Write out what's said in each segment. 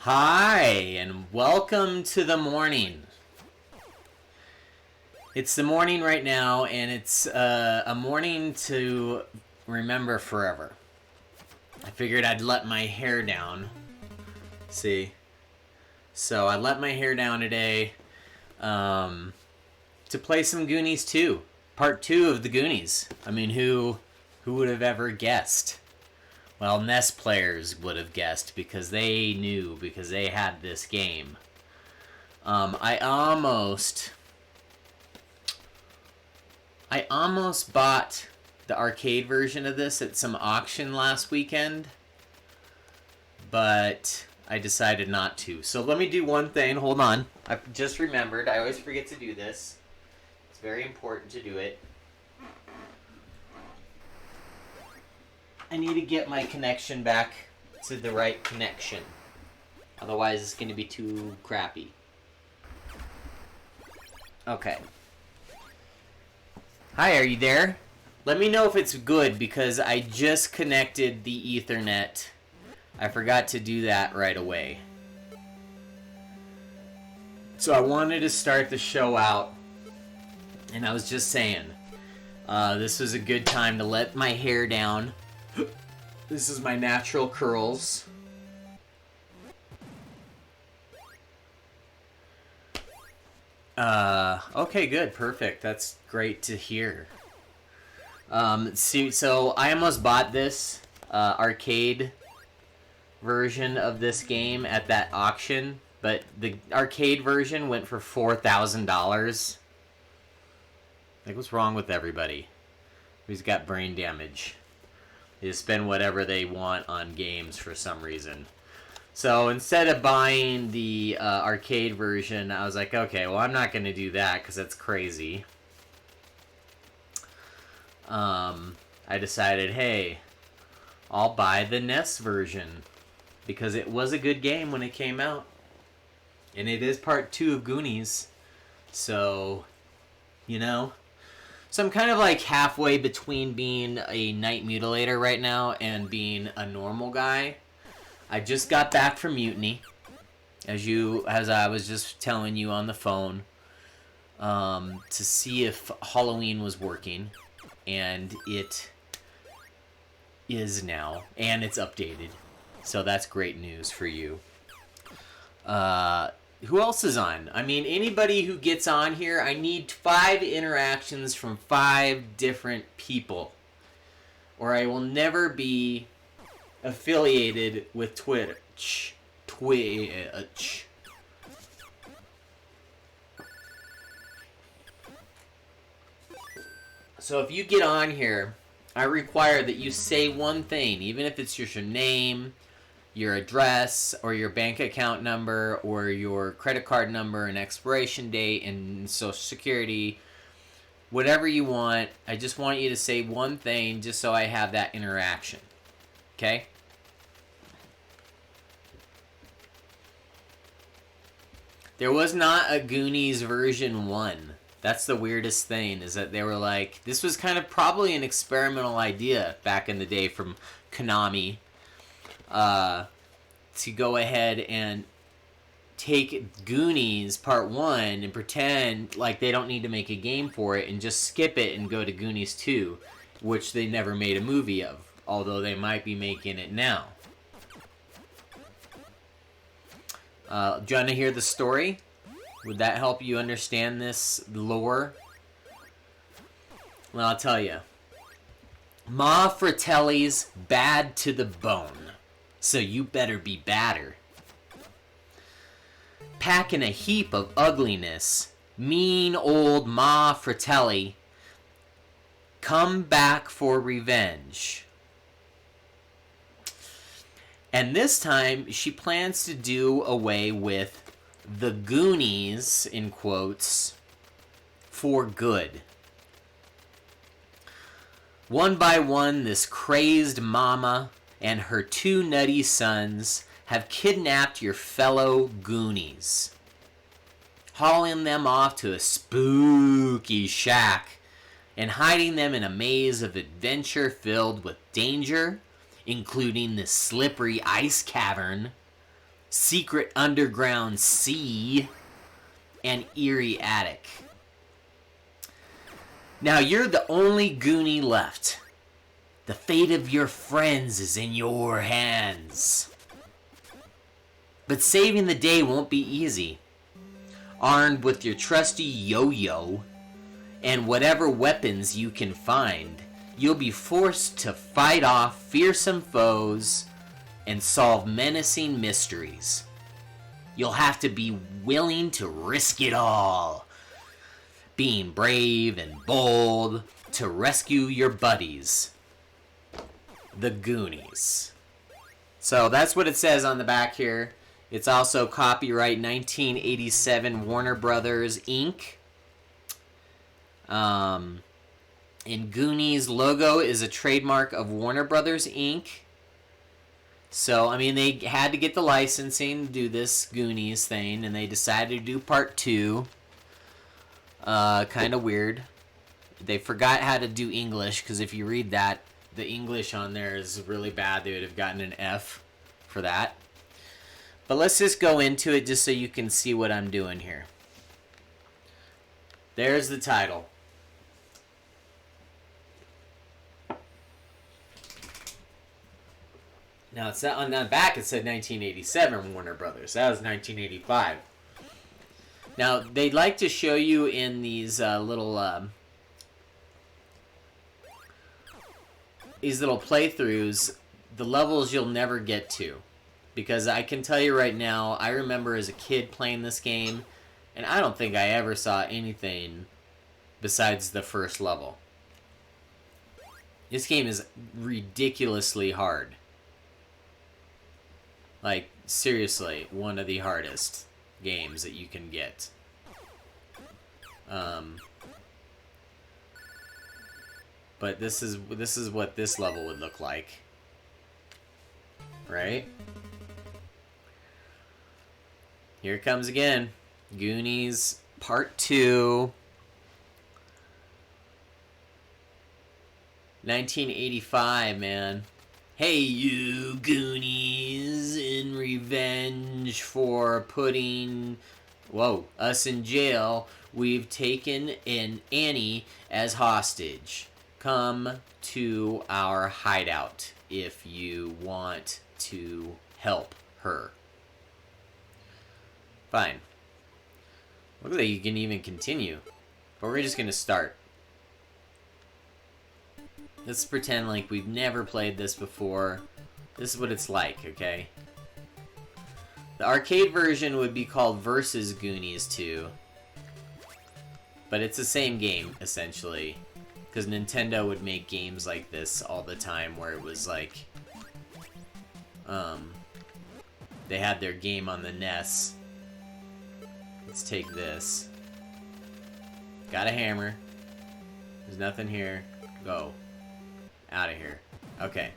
Hi, and welcome to the morning. It's the morning right now, and it's a morning to remember forever. I figured I'd let my hair down. See? So I let my hair down today to play some Goonies 2. Part 2 of the Goonies. I mean, who would have ever guessed? Well, NES players would have guessed because they knew, because they had this game. I almost bought the arcade version of this at some auction last weekend, but I decided not to. So let me do one thing. Hold on. I just remembered. I always forget to do this. It's very important to do it. I need to get my connection back to the right connection. Otherwise, it's going to be too crappy. Okay. Hi, are you there? Let me know if it's good because I just connected the Ethernet. I forgot to do that right away. So I wanted to start the show out, and I was just saying, this was a good time to let my hair down. This is my natural curls. Okay, good, perfect. That's great to hear. So I almost bought this arcade version of this game at that auction, but the arcade version went for $4,000. Like, what's wrong with everybody who's got brain damage? They spend whatever they want on games for some reason. So instead of buying the arcade version, I was like, okay, well, I'm not going to do that because that's crazy. I decided, hey, I'll buy the NES version because it was a good game when it came out. And it is part 2 of Goonies. So, you know. So I'm kind of like halfway between being a Night Mutilator right now and being a normal guy. I just got back from Mutiny, as I was just telling you on the phone, to see if Halloween was working, and it is now, and it's updated. So that's great news for you. Who else is on? I mean, anybody who gets on here, I need 5 interactions from 5 different people, or I will never be affiliated with Twitch. So if you get on here, I require that you say one thing, even if it's just your name, your address, or your bank account number, or your credit card number and expiration date and social security, whatever you want. I just want you to say one thing just so I have that interaction. Okay? There was not a Goonies version 1. That's the weirdest thing, is that they were like, this was kind of probably an experimental idea back in the day from Konami, to go ahead and take Goonies Part 1 and pretend like they don't need to make a game for it and just skip it and go to Goonies 2, which they never made a movie of, although they might be making it now. Do you want to hear the story? Would that help you understand this lore? Well, I'll tell you. Ma Fratelli's bad to the bone, so you better be badder. Packing a heap of ugliness, mean old Ma Fratelli come back for revenge. And this time, she plans to do away with the Goonies, in quotes, for good. One by one, this crazed mama and her 2 nutty sons have kidnapped your fellow Goonies, hauling them off to a spooky shack and hiding them in a maze of adventure filled with danger, including this slippery ice cavern secret underground sea, and eerie attic. Now you're the only Goonie left. The fate of your friends is in your hands. But saving the day won't be easy. Armed with your trusty yo-yo and whatever weapons you can find, you'll be forced to fight off fearsome foes and solve menacing mysteries. You'll have to be willing to risk it all, being brave and bold to rescue your buddies, the Goonies. So that's what it says on the back here. It's also copyright 1987 Warner Brothers Inc. And Goonies logo is a trademark of Warner Brothers Inc. So, I mean, they had to get the licensing to do this Goonies thing, and they decided to do part 2. Kind of weird. They forgot how to do English, because if you read that, the English on there is really bad. They would have gotten an F for that. But let's just go into it just so you can see what I'm doing here. There's the title. Now, it's on the back it said 1987 Warner Brothers. That was 1985. Now, they'd like to show you in these little playthroughs the levels you'll never get to. Because I can tell you right now, I remember as a kid playing this game, and I don't think I ever saw anything besides the first level. This game is ridiculously hard. Like, seriously, one of the hardest games that you can get. But this is what this level would look like. Right? Here it comes again. Goonies Part 2. 1985, man. Hey, you Goonies, in revenge for putting, us in jail, we've taken an Annie as hostage. Come to our hideout if you want to help her. Fine. Looks like you can even continue. But we're just going to start. Let's pretend like we've never played this before. This is what it's like, okay? The arcade version would be called Versus Goonies 2. But it's the same game, essentially. Because Nintendo would make games like this all the time, where it was like... they had their game on the NES. Let's take this. Got a hammer. There's nothing here. Go. Out of here. Okay.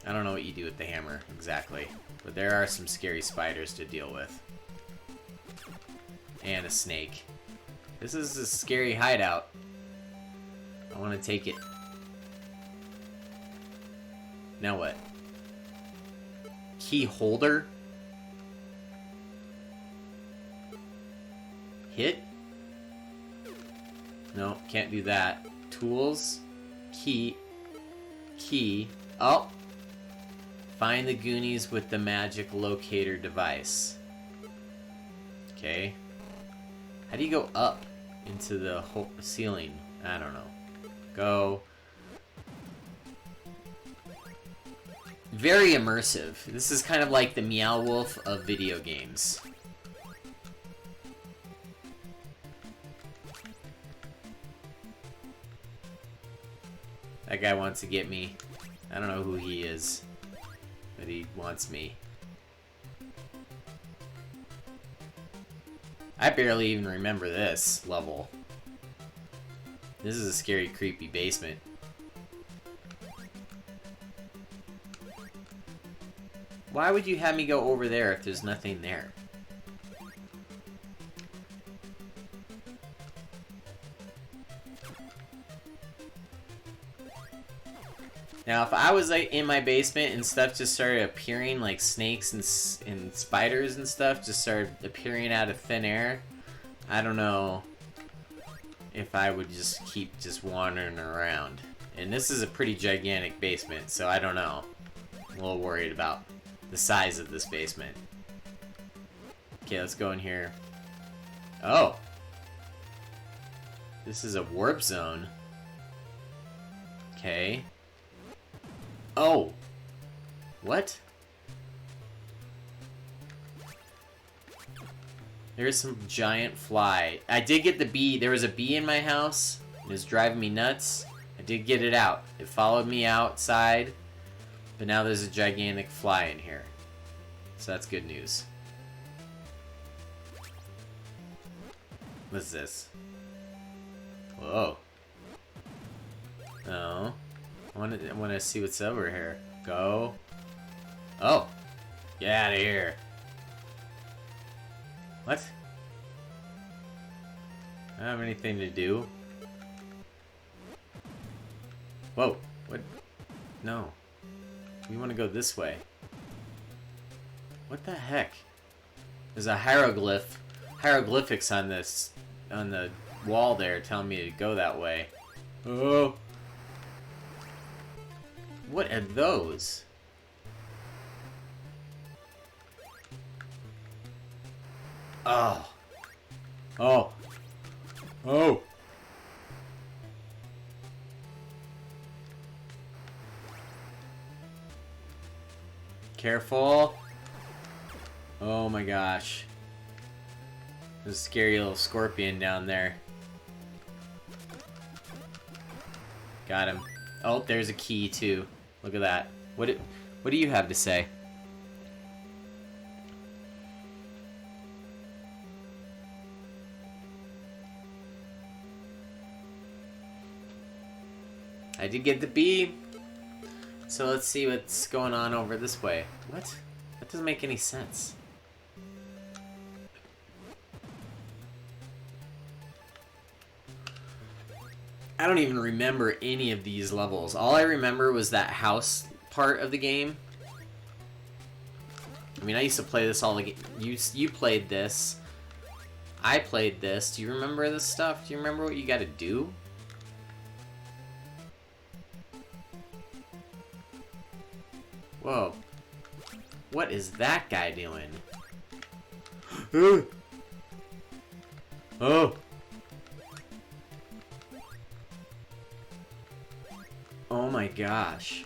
I don't know what you do with the hammer, exactly. But there are some scary spiders to deal with. And a snake. This is a scary hideout. I want to take it. Now what? Key holder? Hit? No, can't do that. Tools? Key. Oh! Find the Goonies with the magic locator device. Okay. How do you go up into the whole ceiling? I don't know. Go. Very immersive. This is kind of like the Meow Wolf of video games. That guy wants to get me. I don't know who he is, but he wants me. I barely even remember this level. This is a scary, creepy basement. Why would you have me go over there if there's nothing there? Now, if I was like in my basement and stuff just started appearing, like snakes and spiders and stuff just started appearing out of thin air, I don't know if I would just keep just wandering around. And this is a pretty gigantic basement, so I don't know. I'm a little worried about the size of this basement. Okay, let's go in here. Oh! This is a warp zone. Okay. Oh! What? There's some giant fly. I did get the bee. There was a bee in my house. It was driving me nuts. I did get it out. It followed me outside. But now there's a gigantic fly in here. So that's good news. What's this? Whoa. Oh. I want to see what's over here. Go. Oh. Get out of here. What? I don't have anything to do. Whoa. What? No. We want to go this way. What the heck? There's a hieroglyphics on this, on the wall there telling me to go that way. Oh. What are those? Oh. Oh. Oh. Careful. Oh my gosh. There's a scary little scorpion down there. Got him. Oh, there's a key too. Look at that. What do you have to say? I did get the bee. So let's see what's going on over this way. What? That doesn't make any sense. I don't even remember any of these levels. All I remember was that house part of the game. I mean, I used to play this all the you played this. I played this. Do you remember this stuff? Do you remember what you got to do? Whoa. What is that guy doing? Oh. Oh my gosh.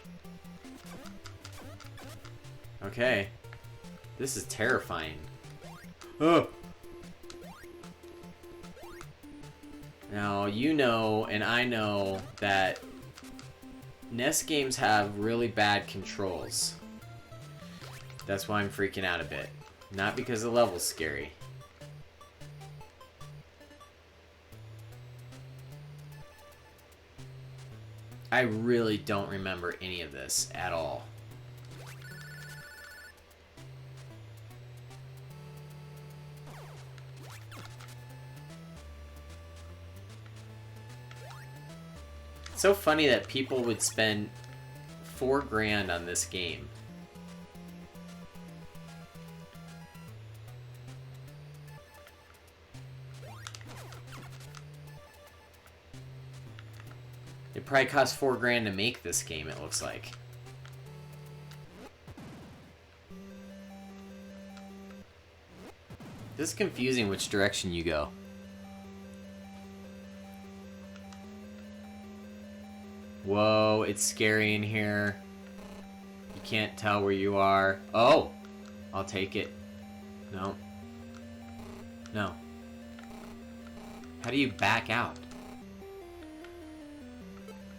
Okay. This is terrifying. Oh. Now, you know, and I know that NES games have really bad controls. That's why I'm freaking out a bit. Not because the level's scary. I really don't remember any of this at all. It's so funny that people would spend $4 grand on this game. It probably cost $4 grand to make this game, it looks like. This is confusing which direction you go. Whoa, it's scary in here. You can't tell where you are. Oh! I'll take it. No. No. How do you back out?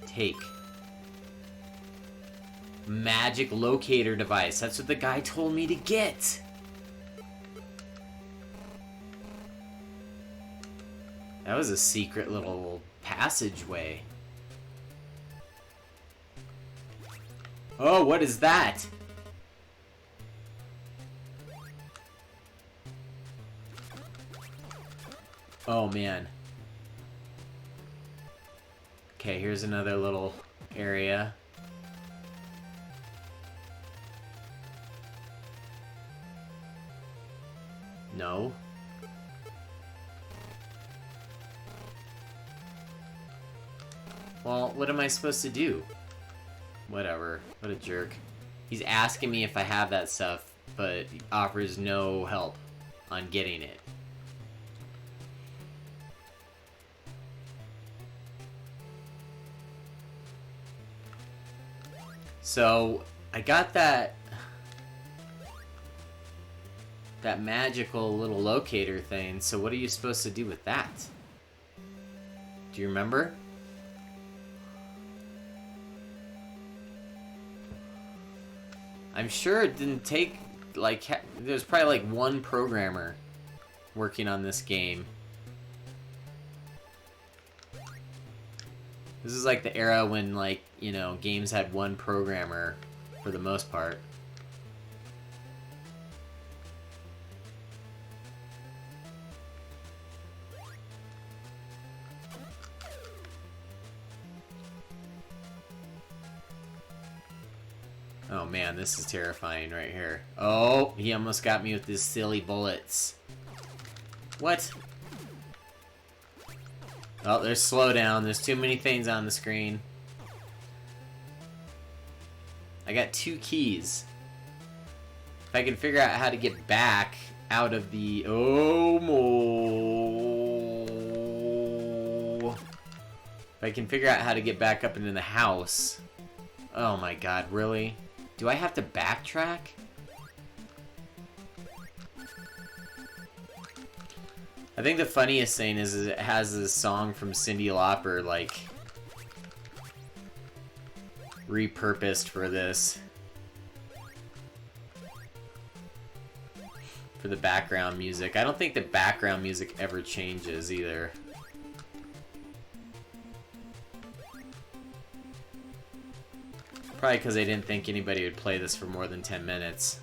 Take. Magic locator device. That's what the guy told me to get. That was a secret little passageway. Oh, what is that? Oh, man. Okay, here's another little area. No. Well, what am I supposed to do? Whatever. What a jerk. He's asking me if I have that stuff, but offers no help on getting it. So, I got that magical little locator thing, so what are you supposed to do with that? Do you remember? I'm sure it didn't take, like, there's probably like one programmer working on this game. This is like the era when, like, you know, games had one programmer for the most part. Oh man, this is terrifying right here. Oh, he almost got me with his silly bullets. What? Oh, there's slowdown. There's too many things on the screen. I got 2 keys. If I can figure out how to get back out of the... Oh, mo. If I can figure out how to get back up into the house. Oh my god, really? Do I have to backtrack? I think the funniest thing is it has this song from Cyndi Lauper, like, repurposed for this. For the background music. I don't think the background music ever changes either. Probably because they didn't think anybody would play this for more than 10 minutes.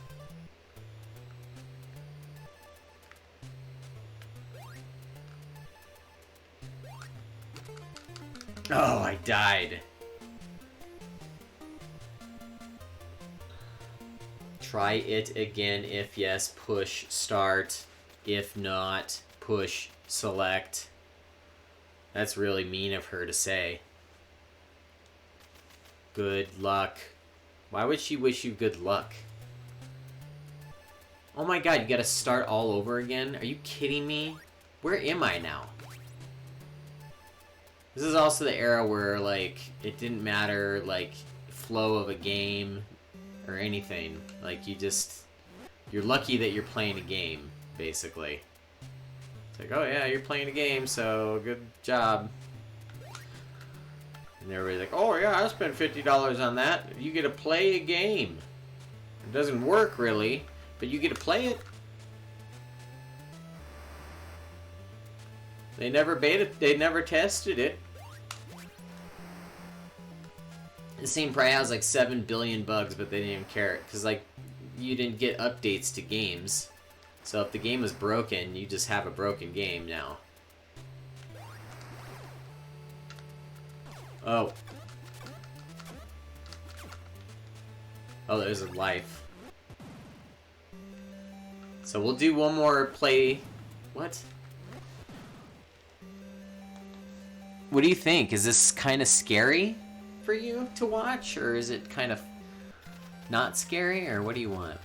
Oh, I died. Try it again. If yes, push start. If not, push select. That's really mean of her to say. Good luck. Why would she wish you good luck? Oh my god, you gotta start all over again? Are you kidding me? Where am I now? This is also the era where, like, it didn't matter, like, flow of a game or anything. Like, you're lucky that you're playing a game, basically. It's like, oh yeah, you're playing a game, so good job. And everybody's like, oh yeah, I spent $50 on that. You get to play a game. It doesn't work, really, but you get to play it. They never they never tested it. This thing probably has like 7 billion bugs, but they didn't even care. Because, like, you didn't get updates to games. So if the game was broken, you just have a broken game now. Oh. Oh, there's a life. So we'll do one more play. What? What do you think? Is this kind of scary for you to watch? Or is it kind of not scary? Or what do you want?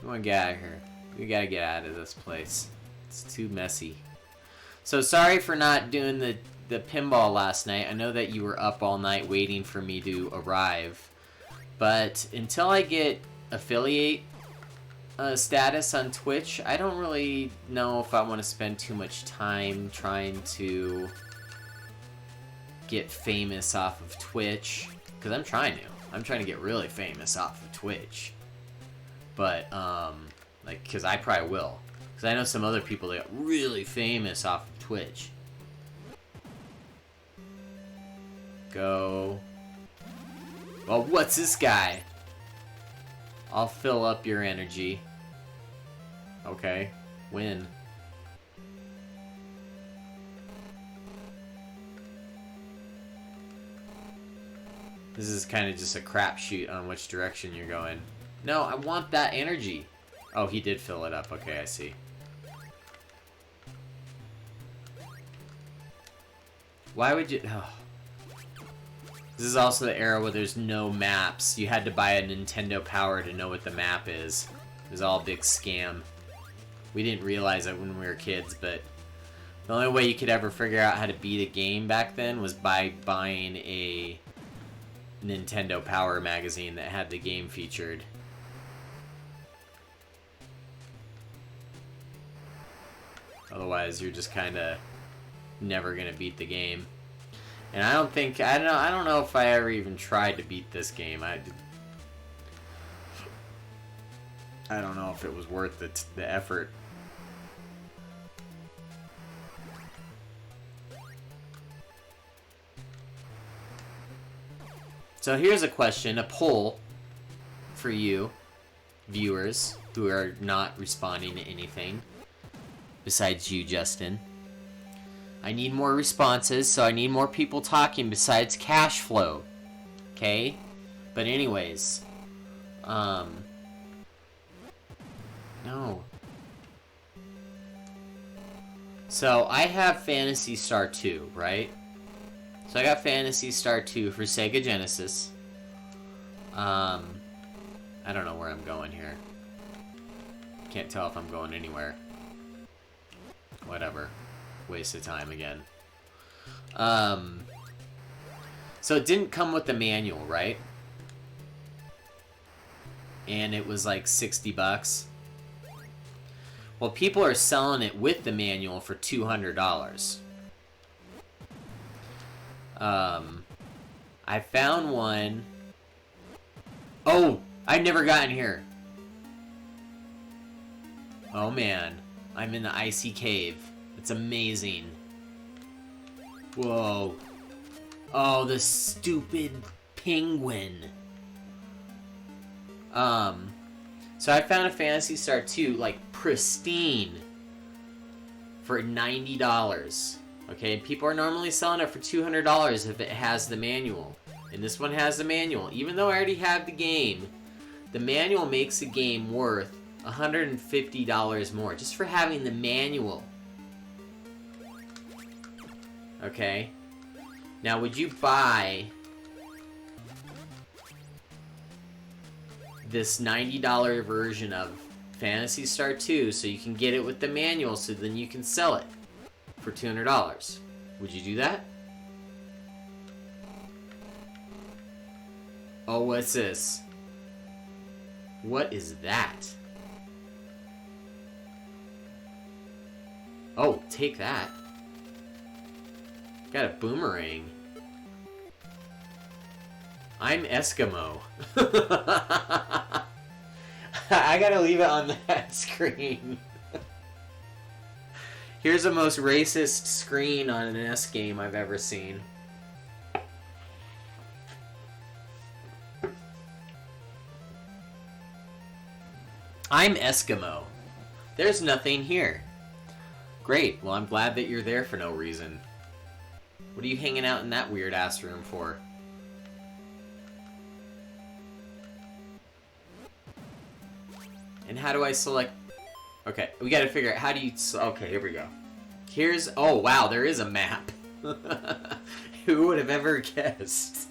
You want to get out of here. We gotta get out of this place. It's too messy. So sorry for not doing the pinball last night. I know that you were up all night waiting for me to arrive. But until I get affiliate status on Twitch, I don't really know if I want to spend too much time trying to get famous off of Twitch. Because I'm trying to get really famous off of Twitch. But, like, because I probably will. Because I know some other people that got really famous off of Twitch. Go. Well, what's this guy? I'll fill up your energy. Okay. Win. This is kind of just a crapshoot on which direction you're going. No, I want that energy. Oh, he did fill it up. Okay, I see. Why would you... Oh. This is also the era where there's no maps. You had to buy a Nintendo Power to know what the map is. It was all a big scam. We didn't realize it when we were kids, but the only way you could ever figure out how to beat a game back then was by buying a Nintendo Power magazine that had the game featured. Otherwise, you're just kind of never gonna beat the game. And I don't know if I ever even tried to beat this game. I don't know if it was worth the effort. So here's a question, a poll for you, viewers, who are not responding to anything besides you, Justin. I need more responses, so I need more people talking besides cash flow. Okay? But anyways, no. So I have Phantasy Star 2, right? So I got Phantasy Star 2 for Sega Genesis. I don't know where I'm going here. Can't tell if I'm going anywhere. Whatever. Waste of time again. So it didn't come with the manual, right? And it was like $60. Well, people are selling it with the manual for $200. I found one. Oh, I've never gotten here. Oh man, I'm in the icy cave. It's amazing. Whoa. Oh, the stupid penguin. So I found a Phantasy Star 2, like, pristine, for $90. Okay, and people are normally selling it for $200 if it has the manual. And this one has the manual. Even though I already have the game, the manual makes the game worth $150 more, just for having the manual. Okay? Now, would you buy this $90 version of Phantasy Star 2 so you can get it with the manual so then you can sell it for $200? Would you do that? Oh, what's this? What is that? Oh, take that. Got a boomerang. I'm Eskimo. I gotta leave it on that screen. Here's the most racist screen on an NES game I've ever seen. I'm Eskimo. There's nothing here. Great, well I'm glad that you're there for no reason. What are you hanging out in that weird ass room for? And how do I select... Okay, we gotta figure out how do you... Okay, here we go. Here's... Oh, wow, there is a map. Who would have ever guessed?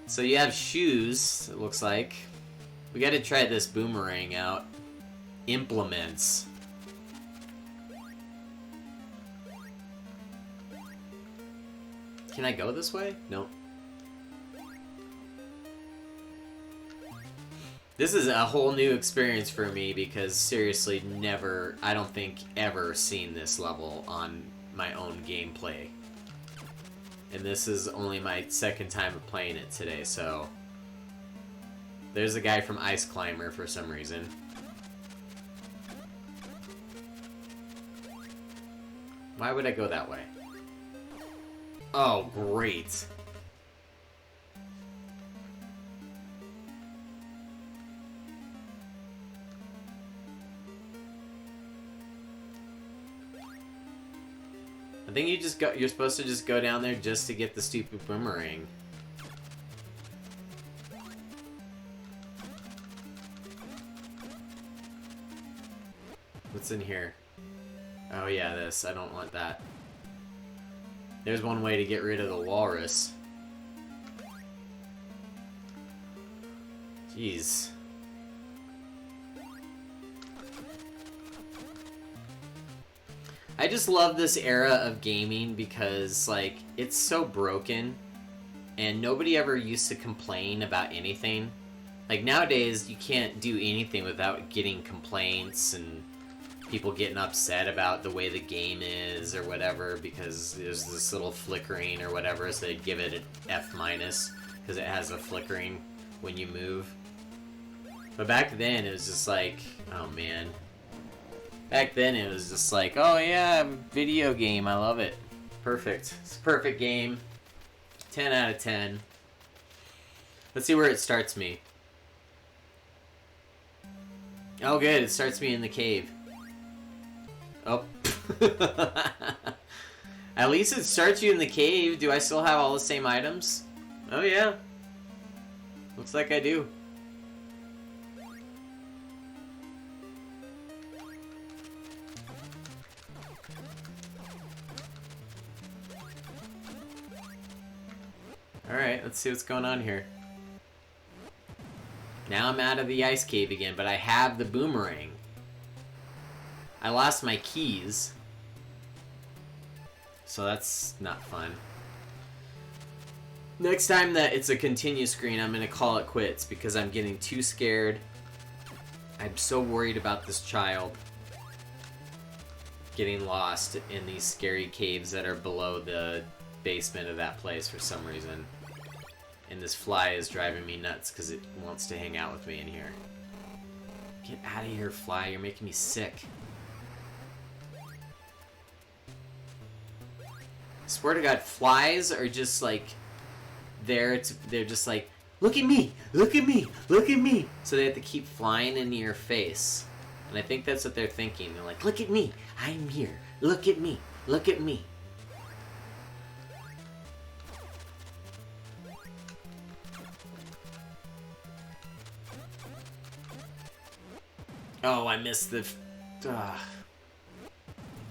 So you have shoes, it looks like. We gotta try this boomerang out. Implements. Can I go this way? No. This is a whole new experience for me because seriously never, I don't think ever seen this level on my own gameplay. And this is only my second time of playing it today, so... There's a guy from Ice Climber for some reason. Why would I go that way? Oh, great. I think you just go. You're supposed to just go down there just to get the stupid boomerang. What's in here? Oh yeah, this. I don't want that. There's one way to get rid of the walrus. Jeez. I just love this era of gaming because, like, it's so broken and nobody ever used to complain about anything. Like, nowadays, you can't do anything without getting complaints and people getting upset about the way the game is or whatever because there's this little flickering or whatever, so they'd give it an F- because it has a flickering when you move. But back then, it was just like, oh man. Back then, it was just like, oh yeah, video game, I love it. Perfect. It's a perfect game. 10 out of 10. Let's see where it starts me. Oh good, it starts me in the cave. Oh. At least it starts you in the cave. Do I still have all the same items? Oh yeah. Looks like I do. Alright, let's see what's going on here. Now I'm out of the ice cave again, but I have the boomerang. I lost my keys. So that's not fun. Next time that it's a continue screen, I'm going to call it quits because I'm getting too scared. I'm so worried about this child getting lost in these scary caves that are below the basement of that place for some reason. And this fly is driving me nuts because it wants to hang out with me in here. Get out of here, fly. You're making me sick. I swear to God, flies are just like they're just like, look at me, look at me, look at me. So they have to keep flying into your face. And I think that's what they're thinking. They're like, look at me, I'm here. Look at me, look at me. Oh, I missed the...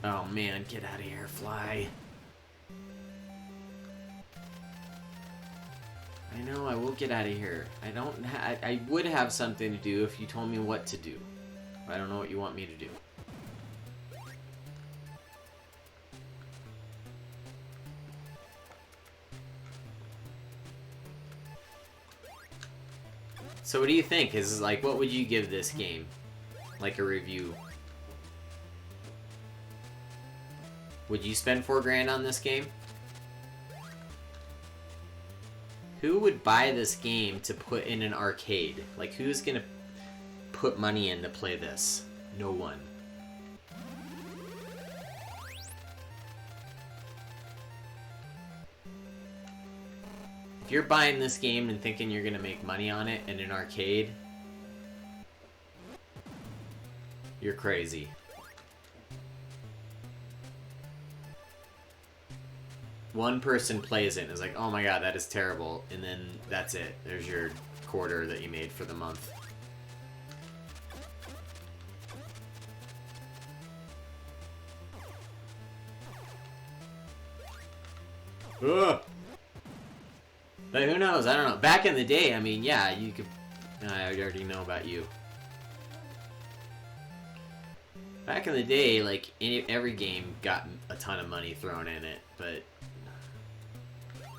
Oh man, get out of here, fly. I know, I will get out of here. I would have something to do if you told me what to do. But I don't know what you want me to do. So what do you think? Is like, what would you give this game? Like a review. Would you spend $4 on this game? Who would buy this game to put in an arcade? Like, who's gonna put money in to play this? No one. If you're buying this game and thinking you're gonna make money on it in an arcade, you're crazy. One person plays it and is like, oh my god, that is terrible. And then that's it. There's your quarter that you made for the month. Ugh. But who knows? I don't know. Back in the day, I mean, yeah, you could... I already know about you. Back in the day, like, every game got a ton of money thrown in it, but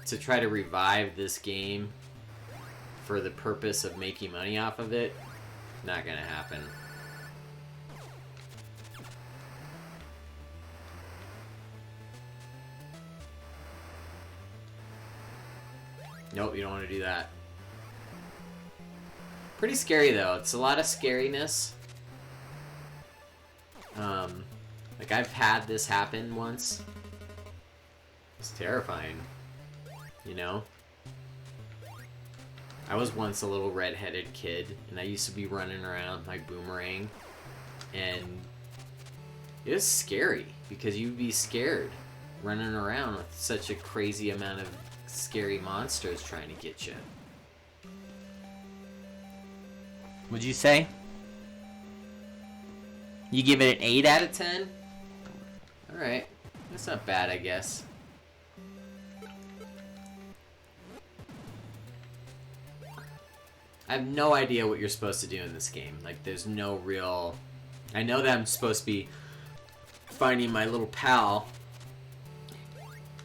to try to revive this game for the purpose of making money off of it, not gonna happen. Nope, you don't want to do that. Pretty scary, though. It's a lot of scariness. Like, I've had this happen once. It's terrifying. You know? I was once a little red-headed kid, and I used to be running around with my boomerang, and it was scary, because you'd be scared running around with such a crazy amount of scary monsters trying to get you. Would you say? You give it an 8 out of 10? Alright. That's not bad, I guess. I have no idea what you're supposed to do in this game. Like, there's no real... I know that I'm supposed to be finding my little pal,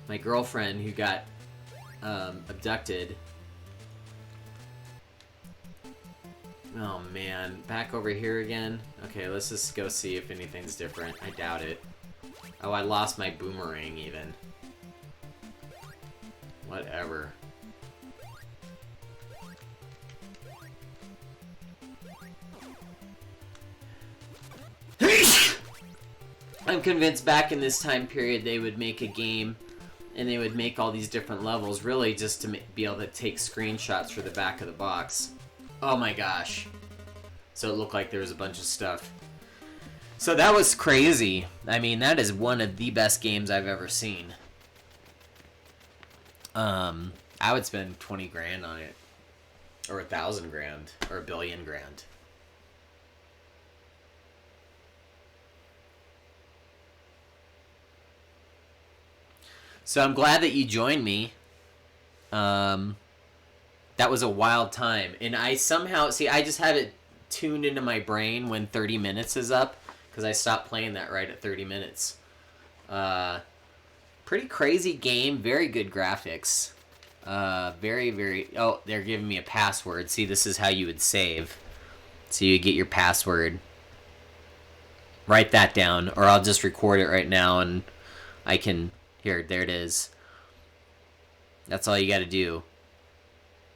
my girlfriend who got abducted. Oh man, back over here again? Okay, let's just go see if anything's different. I doubt it. Oh, I lost my boomerang even. Whatever. I'm convinced back in this time period they would make a game and they would make all these different levels really just to be able to take screenshots for the back of the box. Oh my gosh. So it looked like there was a bunch of stuff. So that was crazy. I mean, that is one of the best games I've ever seen. I would spend 20 grand on it. Or 1,000 grand. Or 1 billion grand. So I'm glad that you joined me. That was a wild time. And I somehow... See, I just had it tuned into my brain when 30 minutes is up. Because I stopped playing that right at 30 minutes. Pretty crazy game. Very good graphics. Very, very... Oh, they're giving me a password. See, this is how you would save. So you get your password. Write that down. Or I'll just record it right now and I can... Here, there it is. That's all you got to do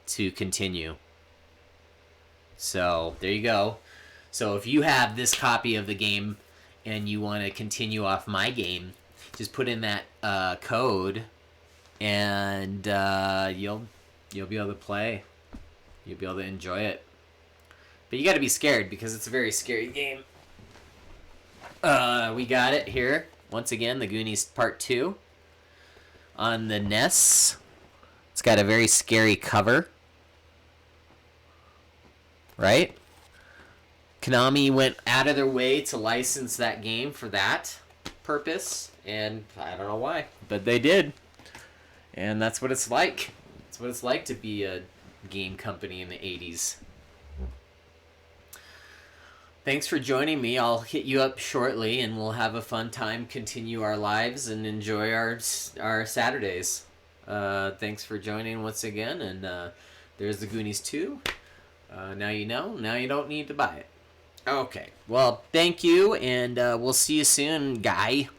to continue. So, there you go. So, if you have this copy of the game and you want to continue off my game, just put in that code and you'll be able to play. You'll be able to enjoy it. But you got to be scared because it's a very scary game. We got it here. Once again, the Goonies Part 2. On the NES. It's got a very scary cover. Right? Konami went out of their way to license that game for that purpose. And I don't know why. But they did. And that's what it's like. That's what it's like to be a game company in the 80s. Thanks for joining me. I'll hit you up shortly, and we'll have a fun time, continue our lives, and enjoy our Saturdays. Thanks for joining once again, and there's the Goonies 2. Now you know. Now you don't need to buy it. Okay. Well, thank you, and we'll see you soon, guy.